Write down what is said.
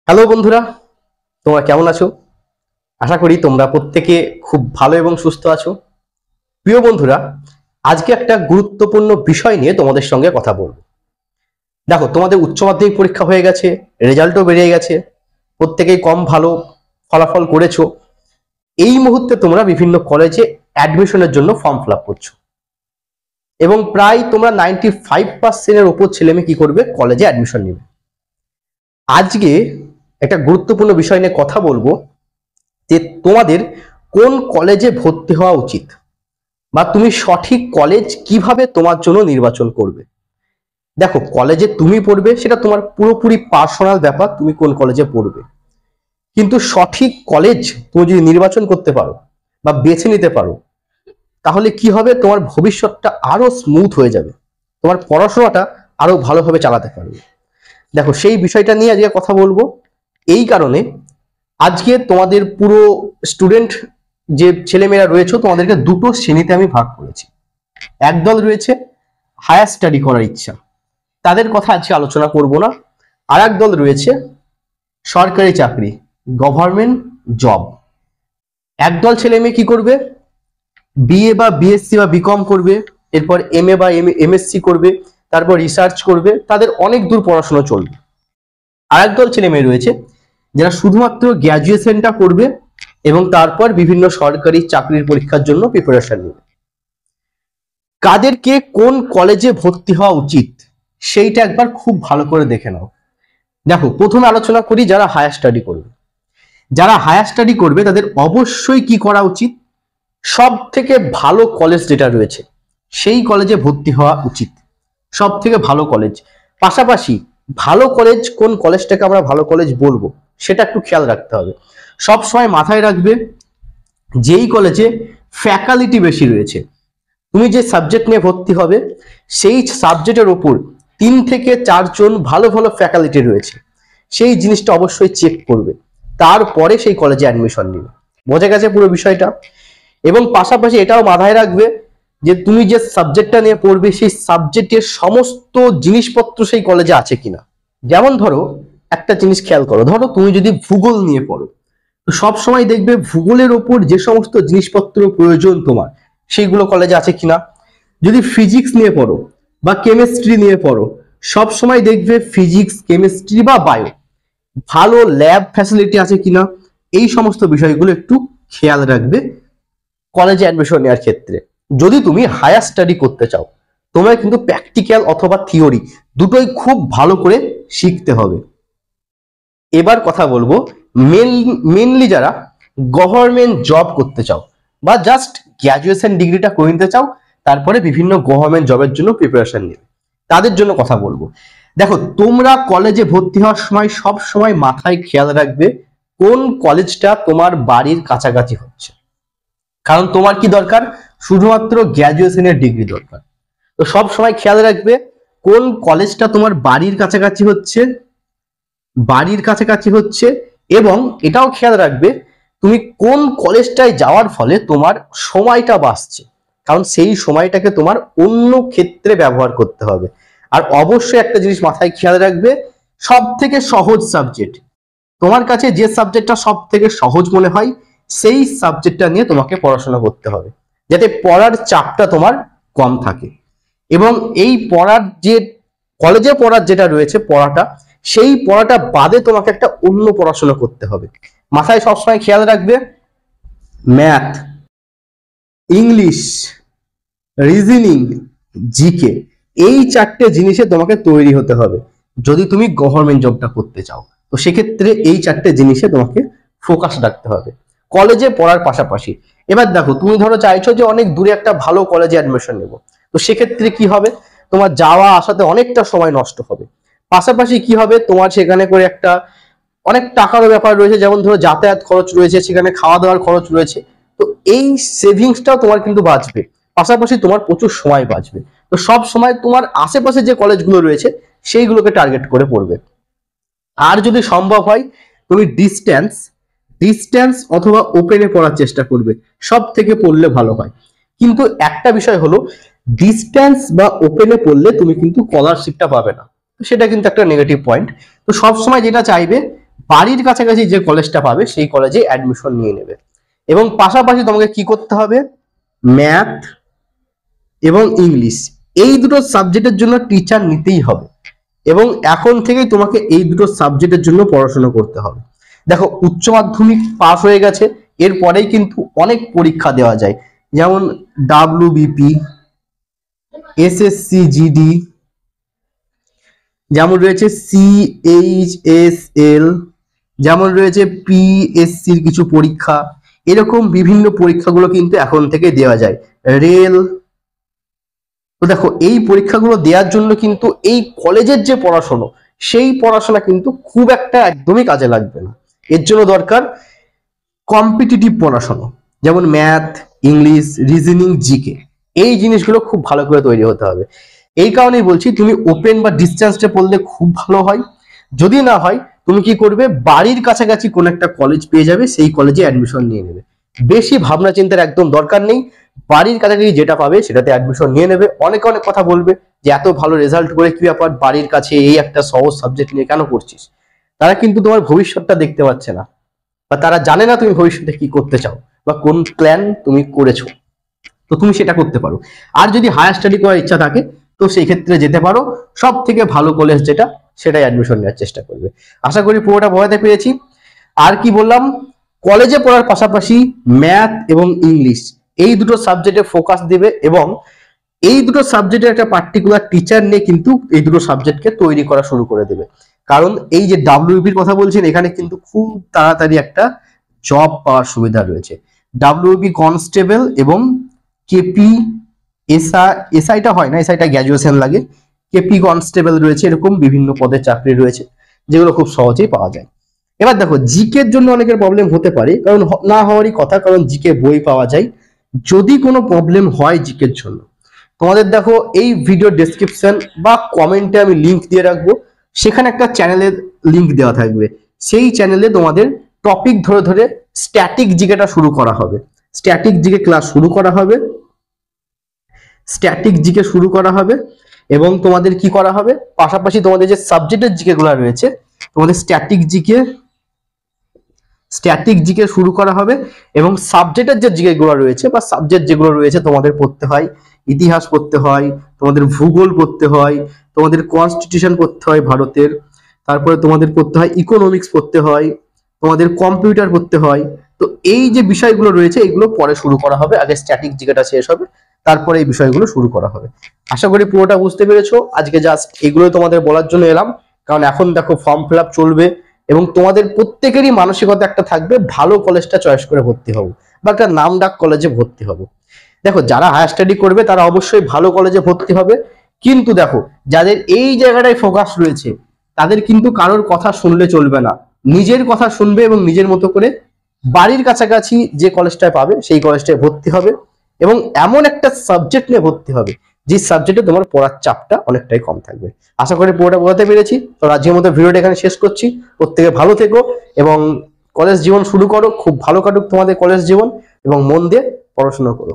Hello বন্ধুরা, তোমরা কেমন আছো? আশা করি তোমরা প্রত্যেকে খুব ভালো এবং সুস্থ আছো। প্রিয় বন্ধুরা, আজকে একটা গুরুত্বপূর্ণ বিষয় নিয়ে তোমাদের সঙ্গে কথা বলবো। দেখো, তোমাদের উচ্চ মাধ্যমিক পরীক্ষা হয়ে গেছে, রেজাল্টও বেরিয়ে গেছে, প্রত্যেকেই কম ভালো ফলাফল করেছো। এই মুহূর্তে তোমরা বিভিন্ন কলেজে অ্যাডমিশনের জন্য ফর্ম ফিল আপ করছো এবং প্রায় তোমরা 95% ওপর ছেলেমেয়ে কি করবে, কলেজে অ্যাডমিশন নেবে। আজকে একটা গুরুত্বপূর্ণ বিষয় নিয়ে কথা বলবো যে তোমাদের কোন কলেজে ভর্তি হওয়া উচিত বা তুমি সঠিক কলেজ কিভাবে তোমার জন্য নির্বাচন করবে। দেখো, কলেজে তুমি পড়বে সেটা তোমার পুরোপুরি পার্সোনাল ব্যাপার, তুমি কোন কলেজে পড়বে, কিন্তু সঠিক কলেজ তুমি যদি নির্বাচন করতে পারো বা বেছে নিতে পারো, তাহলে কি হবে, তোমার ভবিষ্যৎটা আরো স্মুথ হয়ে যাবে, তোমার পড়াশোনাটা আরো ভালোভাবে চালাতে পারবে। দেখো, সেই বিষয়টা নিয়ে আজকে কথা বলবো। এই কারণে আজকে তোমাদের পুরো স্টুডেন্ট যে ছেলেমেয়েরা রয়েছে তোমাদেরকে দুটো শ্রেণীতে আমি ভাগ করেছি। একদল রয়েছে হায়ার স্টাডি করার ইচ্ছা, তাদের কথা আজকে আলোচনা করব না। আর একদল রয়েছে সরকারি চাকরি, গভর্নমেন্ট জব। একদল ছেলে মেয়ে কি করবে, বিএ বা বিএসসি বা বিকম করবে, এরপর এমএ বা এমএসসি করবে, তারপর রিসার্চ করবে, তাদের অনেক দূর পড়াশোনা চলবে। আর একদল ছেলে মেয়ে রয়েছে যারা শুধুমাত্র গ্র্যাজুয়েশনটা করবে এবং তারপর বিভিন্ন সরকারি চাকরির পরীক্ষার জন্য প্রিপারেশন নেবে। কাদেরকে কোন কলেজে ভর্তি হওয়া উচিত সেইটা একবার খুব ভালো করে দেখে নাও। দেখো, প্রথমে আলোচনা করি যারা হায়ার স্টাডি করবে। যারা হায়ার স্টাডি করবে তাদের অবশ্যই কি করা উচিত, সব থেকে ভালো কলেজ যেটা রয়েছে সেই কলেজে ভর্তি হওয়া উচিত, সব থেকে ভালো কলেজ। পাশাপাশি ভালো কলেজ, কোন কলেজটাকে আমরা ভালো কলেজ বলবো সেটা একটু খেয়াল রাখতে হবে। সব সময় মাথায় রাখবে যেই কলেজে ফ্যাকাল্টি বেশি রয়েছে, তুমি যে সাবজেক্ট নিয়ে ভর্তি হবে সেই সাবজেক্টের উপর 3 থেকে 4 জন ভালো ভালো ফ্যাকাল্টি রয়েছে, সেই জিনিসটা অবশ্যই চেক করবে, তারপরে সেই কলেজে অ্যাডমিশন নিবে। বোঝা গেছে পুরো বিষয়টা? এবং পাশাপাশি এটাও মাথায় রাখবে যে তুমি যে সাবজেক্টটা নিয়ে পড়বে সেই সাবজেক্টের সমস্ত জিনিসপত্র সেই কলেজে আছে কিনা। যেমন ধরো, একটা জিনিস খেয়াল করো, ধরো তুমি যদি ভূগোল নিয়ে পড়ো, তো সব সময় দেখবে ভূগোলের ওপর যে সমস্ত জিনিসপত্র প্রয়োজন তোমার সেইগুলো কলেজে আছে কিনা। যদি ফিজিক্স নিয়ে পড়ো বা কেমিস্ট্রি নিয়ে পড়ো, সব সময় দেখবে ফিজিক্স, কেমিস্ট্রি বা বায়ো ভালো ল্যাব ফ্যাসিলিটি আছে কিনা। এই সমস্ত বিষয়গুলো একটু খেয়াল রাখবে কলেজে অ্যাডমিশন নেওয়ার ক্ষেত্রে। যদি তুমি হায়ার স্টাডি করতে চাও, তোমায় কিন্তু প্র্যাকটিক্যাল অথবা থিওরি দুটোই খুব ভালো করে শিখতে হবে। এবার কথা বলবো মেনলি যারা গভর্নমেন্ট জব করতে চাও বা জাস্ট গ্র্যাজুয়েশন ডিগ্রিটা করে নিতে চাও, তারপরে বিভিন্ন গভর্নমেন্ট জবের জন্য প্রিপারেশন নেবে, তাদের জন্য কথা বলবো। দেখো, তোমরা কলেজে ভর্তি হওয়ার সময় সব সময় মাথায় খেয়াল রাখবে কোন কলেজটা তোমার বাড়ির কাছাকাছি হচ্ছে। কারণ তোমার কি দরকার, শুধুমাত্র গ্র্যাজুয়েশনের ডিগ্রি দরকার। তো সব সময় খেয়াল রাখবে কোন কলেজটা তোমার বাড়ির কাছাকাছি হচ্ছে, এবং এটাও খেয়াল রাখবে তুমি কোন কলেজটায় যাওয়ার ফলে তোমার সময়টা বাঁচছে, কারণ সেই সময়টাকে তোমার অন্য ক্ষেত্রে ব্যবহার করতে হবে। আর অবশ্যই একটা জিনিস মাথায় খেয়াল রাখবে, সব থেকে সহজ সাবজেক্ট, তোমার কাছে যে সাবজেক্টটা সব থেকে সহজ মনে হয় সেই সাবজেক্টটা নিয়ে তোমাকে পড়াশোনা করতে হবে, যাতে পড়ার চাপটা তোমার কম থাকে। এবং এই পড়ার যে কলেজে পড়ার যেটা রয়েছে পড়াটা, সেই পড়াটা বাদে তোমাকে একটা অন্য পড়াশোনা করতে হবে। মাথায় সবসময় খেয়াল রাখবে ম্যাথ, ইংলিশ, রিজনিং, জিকে, এই 4টে জিনিসে তোমাকে তৈরি হতে হবে যদি তুমি গভর্নমেন্ট জবটা করতে চাও। তো সেক্ষেত্রে এই 4টে জিনিসে তোমাকে ফোকাস রাখতে হবে কলেজে পড়ার পাশাপাশি। এবার দেখো, তুমি ধরো চাইছো যে অনেক দূরে একটা ভালো কলেজে অ্যাডমিশন নেব, তো সেক্ষেত্রে কি হবে, তোমার যাওয়া আসাতে অনেকটা সময় নষ্ট হবে। পাশাপাশি কি হবে, তোমার সেখানে করে একটা অনেক টাকারও ব্যাপার রয়েছে, যেমন ধরো যাতায়াত খরচ রয়েছে, সেখানে খাওয়া দাওয়ার খরচ রয়েছে। তো এই সেভিংসটাও তোমার কিন্তু বাঁচবে, পাশাপাশি তোমার প্রচুর সময় বাঁচবে। তো সব সময় তোমার আশেপাশে যে কলেজগুলো রয়েছে সেইগুলোকে টার্গেট করে পড়বে। আর যদি সম্ভব হয় তুমি ডিস্টেন্স অথবা ওপেনে পড়ার চেষ্টা করবে, সব থেকে পড়লে ভালো হয়। কিন্তু একটা বিষয় হলো, ডিস্টেন্স বা ওপেনে পড়লে তুমি কিন্তু স্কলারশিপটা পাবে না, সেটা কিন্তু একটা নেগেটিভ পয়েন্ট। তো সবসময় যেটা চাইবে, বাড়ির কাছাকাছি যে কলেজটা পাবে সেই কলেজে অ্যাডমিশন নিয়ে নেবে। এবং পাশাপাশি তোমাকে কি করতে হবে, ম্যাথ এবং ইংলিশ এই দুটো সাবজেক্টের জন্য টিচার নিতেই হবে, এবং এখন থেকেই তোমাকে এই দুটো সাবজেক্টের জন্য পড়াশোনা করতে হবে। দেখো উচ্চ মাধ্যমিক পাস হয়ে গেছে, এরপরেই কিন্তু অনেক পরীক্ষা দেওয়া যায়, যেমন WBP, SSC GD, যেমন রয়েছে CHSL, যেমন রয়েছে PSCর কিছু পরীক্ষা, এরকম বিভিন্ন পরীক্ষাগুলো কিন্তু এখন থেকে দেওয়া যায়, রেল। তো দেখো এই পরীক্ষাগুলো দেওয়ার জন্য কিন্তু এই কলেজের যে পড়াশোনা, সেই পড়াশোনা কিন্তু খুব একটা একদমই কাজে লাগবে না। এর জন্য দরকার কম্পিটিটিভ পড়াশোনা, যেমন ম্যাথ, ইংলিশ, রিজনিং, জিকে, এই জিনিসগুলো খুব ভালো করে তৈরি হতে হবে। এই কারণেই বলছি তুমি ওপেন বা ডিসটেন্সে পড়লে খুব ভালো হয়। যদি না হয় তুমি কি করবে, বাড়ির কাছাকাছি কোন একটা কলেজ পেয়ে যাবে, সেই কলেজে অ্যাডমিশন নিয়ে নেবে। বেশি ভাবনা চিন্তার একদম দরকার নেই, বাড়ির কাছাকাছি যেটা পাবে সেটাতে অ্যাডমিশন নিয়ে নেবে। অনেকে অনেক কথা বলবে যে এত ভালো রেজাল্ট করে কি ব্যাপার, বাড়ির কাছে এই একটা সহজ সাবজেক্ট নিয়ে কেন পড়ছিস। তারা কিন্তু তোমার ভবিষ্যৎটা দেখতে পাচ্ছে না, বা তারা জানে না তুমি ভবিষ্যতে কি করতে চাও বা কোন প্ল্যান তুমি করেছো। তো তুমি সেটা করতে পারো। আর যদি হায়ার স্টাডি করার ইচ্ছা থাকে তো সেই ক্ষেত্রে যেতে পারো, সব থেকে ভালো কলেজ যেটা সেটাই অ্যাডমিশন নেওয়ার চেষ্টা করবে। আশা করি পুরোটা বোঝাতে পেরেছি। আর কি বললাম, কলেজে পড়ার পাশাপাশি ম্যাথ এবং ইংলিশ এই দুটো সাবজেক্টে ফোকাস দিবে, এবং এই দুটো সাবজেক্টের একটা পার্টিকুলার টিচার নিয়ে কিন্তু এই দুটো সাবজেক্টকে তৈরি করা শুরু করে দেবে। কারণ এই যে WBPর কথা বলছেন, এখানে কিন্তু খুব তাড়াতাড়ি একটা জব পাওয়ার সুবিধা রয়েছে। WBP কনস্টেবল এবং KP এসআইটা হয় না, এসআইটা গ্র্যাজুয়েশন লাগে, KP কনস্টেবল রয়েছে, এরকম বিভিন্ন পদের চাকরি রয়েছে যেগুলো খুব সহজেই পাওয়া যায়। এবার দেখো জিকের জন্য অনেকের প্রবলেম হতে পারে, কারণ না হওয়ারই কথা, কারণ জিকে বই পাওয়া যায়। যদি কোনো প্রবলেম হয় জিকের জন্য, তোমাদের দেখো এই ভিডিও ডেসক্রিপশন বা কমেন্টে আমি লিংক দিয়ে রাখবো, সেখানে একটা চ্যানেলের লিংক দেওয়া থাকবে। সেই চ্যানেলে তোমাদের টপিক ধরে ধরে স্ট্যাটিক জিকেটা শুরু করা হবে, স্ট্যাটিক জিকে ক্লাস শুরু করা হবে, স্ট্যাটিক জিকে শুরু করা হবে। এবং তোমাদের কি করা হবে, পাশাপাশি তোমাদের যে সাবজেক্টের জিকে গুলো রয়েছে, তোমাদের স্ট্যাটিক জিকে শুরু করা হবে। এবং সাবজেক্টের যে জিকে গুলো রয়েছে বা সাবজেক্ট যেগুলো রয়েছে, তোমাদের পড়তে হয় ইতিহাস, পড়তে হয় তোমাদের ভূগোল, পড়তে হয় তোমাদের কনস্টিটিউশন, পড়তে হয় ভারতের, তারপরে তোমাদের পড়তে হয় ইকোনমিক্স, পড়তে হয় তোমাদের কম্পিউটার, পড়তে হয়। তো এই যে বিষয়গুলো রয়েছে এগুলো পরে শুরু করা হবে, আগে স্ট্যাটিক জিকেটা শেষ হবে, তারপরে এই বিষয়গুলো শুরু করা হবে। আশা করি পুরোটা বুঝতে পেরেছো। আজকে জাস্ট এগুলো তোমাদের বলার জন্য এলাম, কারণ এখন দেখো ফর্ম ফিল আপ চলবে, এবং তোমাদের প্রত্যেকেরই মানসিকতা একটা থাকবে ভালো কলেজটা চয়েস করে ভর্তি হবো বা একটা নামডাক কলেজে ভর্তি হবো। দেখো যারা হায়ার স্টাডি করবে তারা অবশ্যই ভালো কলেজে ভর্তি হবে, কিন্তু দেখো যাদের এই জায়গাটায় ফোকাস রয়েছে তাদের কিন্তু কারোর কথা শুনলে চলবে না, নিজের কথা শুনবে এবং নিজের মতো করে বাড়ির কাছাকাছি যে কলেজটায় পাবে সেই কলেজটায় ভর্তি হবে, এবং এমন একটা সাবজেক্ট নিয়ে ভর্তি হবে যে সাবজেক্টে তোমার পড়ার চাপটা অনেকটাই কম থাকবে। আশা করি পুরোটা বোঝাতে পেরেছি। তো আজকের মতো ভিডিওটা এখানে শেষ করছি। প্রত্যেকে ভালো থেকো এবং কলেজ জীবন শুরু করো, খুব ভালো কাটুক তোমাদের কলেজ জীবন, এবং মন দিয়ে পড়াশোনা করো।